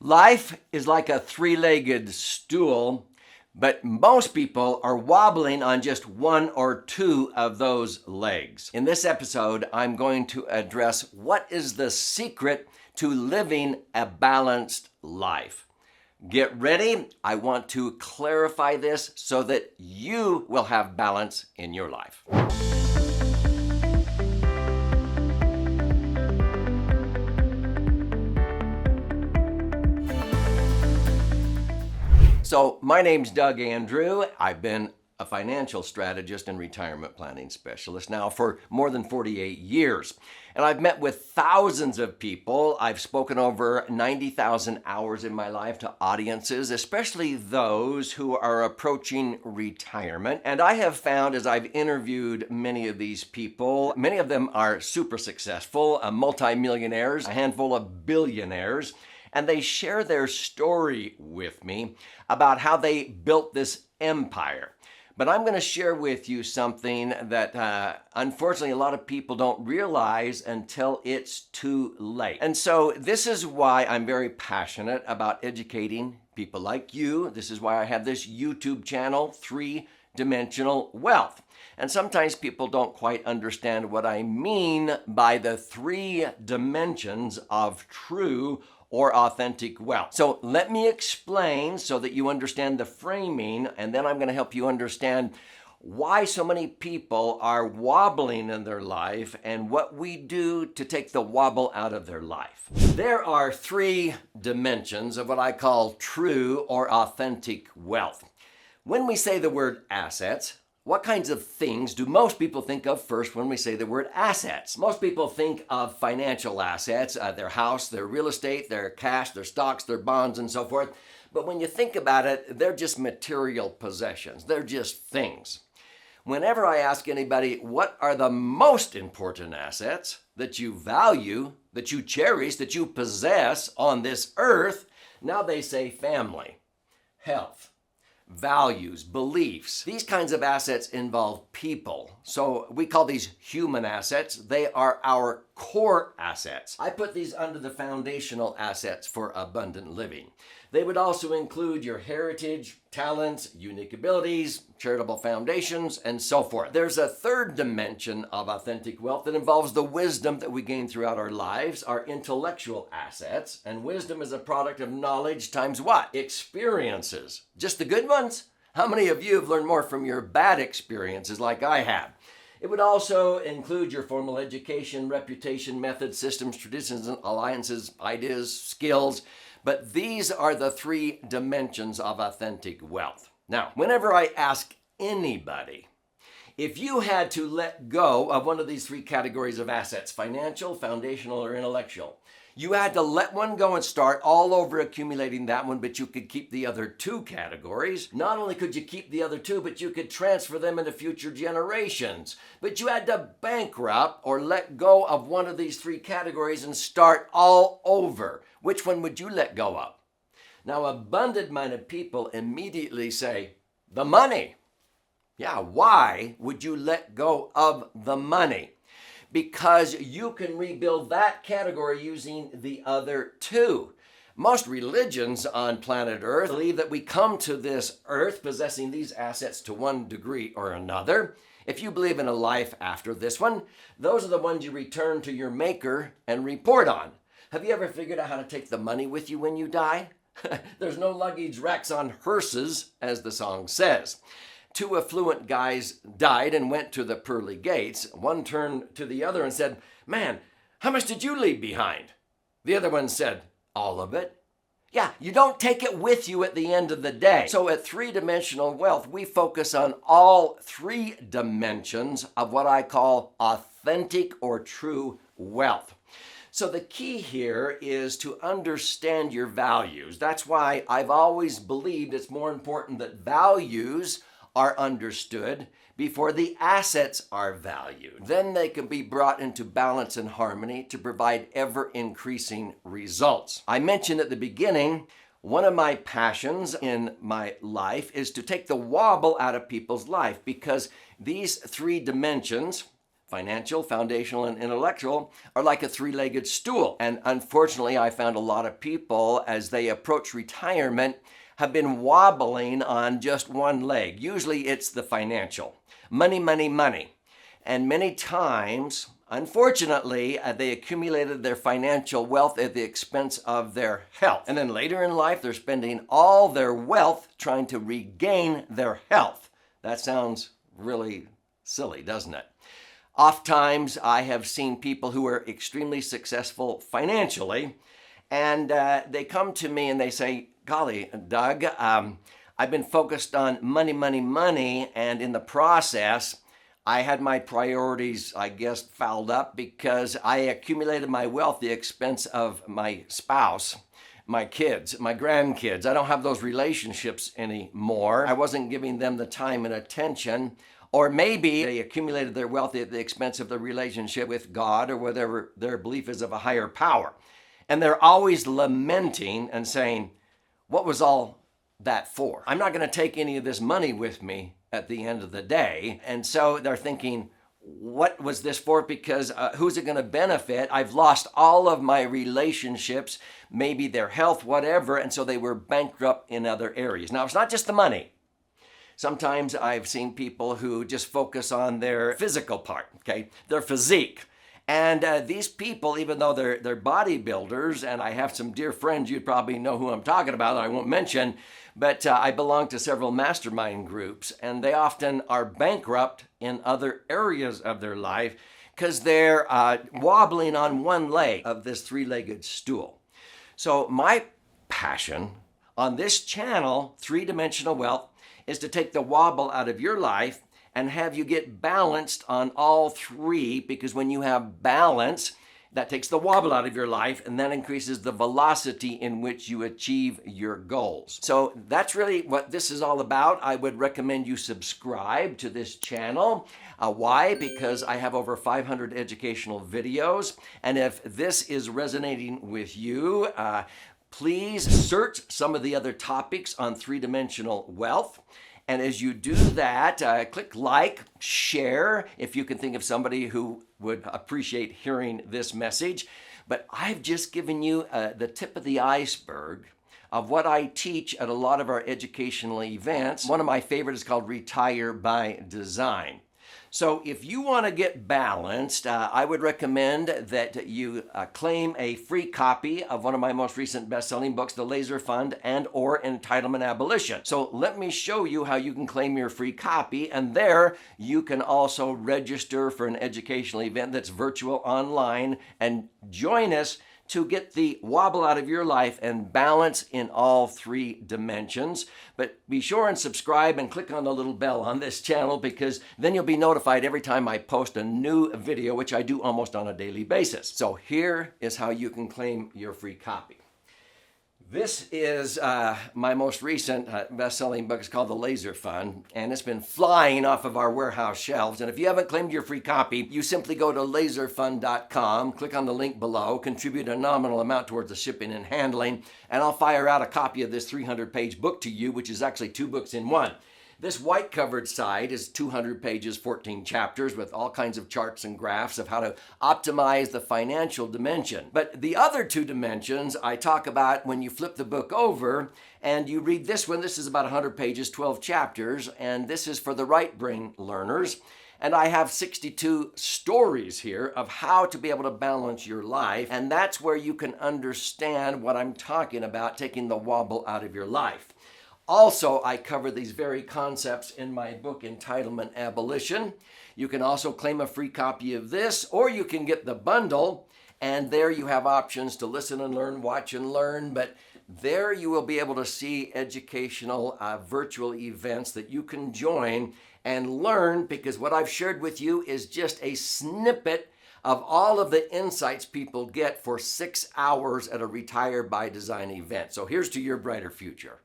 Life is like a three-legged stool, but most people are wobbling on just one or two of those legs. In this episode, I'm going to address what is the secret to living a balanced life. Get ready. I want to clarify this so that you will have balance in your life. So my name's Doug Andrew. I've been a financial strategist and retirement planning specialist now for more than 48 years. And I've met with thousands of people. I've spoken over 90,000 hours in my life to audiences, especially those who are approaching retirement. And I have found as I've interviewed many of these people, many of them are super successful, multimillionaires, a handful of billionaires. And they share their story with me about how they built this empire. But I'm going to share with you something that unfortunately a lot of people don't realize until it's too late. And so this is why I'm very passionate about educating people like you. This is why I have this YouTube channel, Three-Dimensional Wealth. And sometimes people don't quite understand what I mean by the three dimensions of true or authentic wealth. So let me explain so that you understand the framing, and then I'm going to help you understand why so many people are wobbling in their life and what we do to take the wobble out of their life. There are three dimensions of what I call true or authentic wealth. When we say the word assets, what kinds of things do most people think of first when we say the word assets? Most people think of financial assets, their house, their real estate, their cash, their stocks, their bonds, and so forth. But when you think about it, they're just material possessions. They're just things. Whenever I ask anybody, what are the most important assets that you value, that you cherish, that you possess on this earth, now they say family, health, values, beliefs. These kinds of assets involve people. So we call these human assets. They are our core assets. I put these under the foundational assets for abundant living. They would also include your heritage, talents, unique abilities, charitable foundations, and so forth. There's a third dimension of authentic wealth that involves the wisdom that we gain throughout our lives, our intellectual assets. And wisdom is a product of knowledge times what? Experiences. Just the good ones? How many of you have learned more from your bad experiences like I have? It would also include your formal education, reputation, methods, systems, traditions, alliances, ideas, skills. But these are the three dimensions of authentic wealth. Now, whenever I ask anybody, if you had to let go of one of these three categories of assets, financial, foundational, or intellectual, you had to let one go and start all over accumulating that one, but you could keep the other two categories. Not only could you keep the other two, but you could transfer them into future generations. But you had to bankrupt or let go of one of these three categories and start all over. Which one would you let go of? Now, abundant-minded people immediately say, the money. Yeah, why would you let go of the money? Because you can rebuild that category using the other two. Most religions on planet Earth believe that we come to this earth possessing these assets to one degree or another. If you believe in a life after this one, those are the ones you return to your maker and report on. Have you ever figured out how to take the money with you when you die? There's no luggage racks on hearses, as the song says. Two affluent guys died and went to the pearly gates. One turned to the other and said, "Man, how much did you leave behind?" The other one said, "All of it." Yeah, you don't take it with you at the end of the day. So at Three-Dimensional Wealth, we focus on all three dimensions of what I call authentic or true wealth. So the key here is to understand your values. That's why I've always believed it's more important that values are understood before the assets are valued. Then they can be brought into balance and harmony to provide ever-increasing results. I mentioned at the beginning, one of my passions in my life is to take the wobble out of people's life because these three dimensions, financial, foundational, and intellectual, are like a three-legged stool. And unfortunately, I found a lot of people, as they approach retirement, have been wobbling on just one leg. Usually it's the financial. Money, money, money. And many times, unfortunately, they accumulated their financial wealth at the expense of their health. And then later in life, they're spending all their wealth trying to regain their health. That sounds really silly, doesn't it? Oftentimes, I have seen people who are extremely successful financially, and they come to me and they say, golly, Doug, I've been focused on money, money, money, and in the process, I had my priorities, I guess, fouled up because I accumulated my wealth at the expense of my spouse, my kids, my grandkids. I don't have those relationships anymore. I wasn't giving them the time and attention. Or maybe they accumulated their wealth at the expense of their relationship with God or whatever their belief is of a higher power. And they're always lamenting and saying, what was all that for? I'm not going to take any of this money with me at the end of the day. And so they're thinking, what was this for? Because who's it going to benefit? I've lost all of my relationships, maybe their health, whatever. And so they were bankrupt in other areas. Now, it's not just the money. Sometimes I've seen people who just focus on their physical part, okay, their physique. And these people, even though they're bodybuilders, and I have some dear friends, you'd probably know who I'm talking about, I won't mention, but I belong to several mastermind groups, and they often are bankrupt in other areas of their life because they're wobbling on one leg of this three-legged stool. So my passion on this channel, Three-Dimensional Wealth, is to take the wobble out of your life and have you get balanced on all three, because when you have balance, that takes the wobble out of your life and that increases the velocity in which you achieve your goals. So that's really what this is all about. I would recommend you subscribe to this channel. Why? Because I have over 500 educational videos. And if this is resonating with you, please search some of the other topics on three-dimensional wealth. And as you do that, click like, share, if you can think of somebody who would appreciate hearing this message. But I've just given you the tip of the iceberg of what I teach at a lot of our educational events. One of my favorites is called Retire by Design. So if you want to get balanced, I would recommend that you claim a free copy of one of my most recent best-selling books, The Laser Fund and or Entitlement Abolition. So let me show you how you can claim your free copy, and there you can also register for an educational event that's virtual online and join us to get the wobble out of your life and balance in all three dimensions. But be sure and subscribe and click on the little bell on this channel, because then you'll be notified every time I post a new video, which I do almost on a daily basis. So here is how you can claim your free copy. This is my most recent best-selling book. It's called The Laser Fund, and it's been flying off of our warehouse shelves. And if you haven't claimed your free copy, you simply go to laserfund.com, click on the link below, contribute a nominal amount towards the shipping and handling, and I'll fire out a copy of this 300-page book to you, which is actually 2 books in one. This white-covered side is 200 pages, 14 chapters with all kinds of charts and graphs of how to optimize the financial dimension. But the other 2 dimensions I talk about when you flip the book over and you read this one. This is about 100 pages, 12 chapters, and this is for the right brain learners. And I have 62 stories here of how to be able to balance your life, and that's where you can understand what I'm talking about, taking the wobble out of your life. Also, I cover these very concepts in my book, Entitlement Abolition. You can also claim a free copy of this, or you can get the bundle, and there you have options to listen and learn, watch and learn, but there you will be able to see educational virtual events that you can join and learn, because what I've shared with you is just a snippet of all of the insights people get for 6 hours at a Retire by Design event. So here's to your brighter future.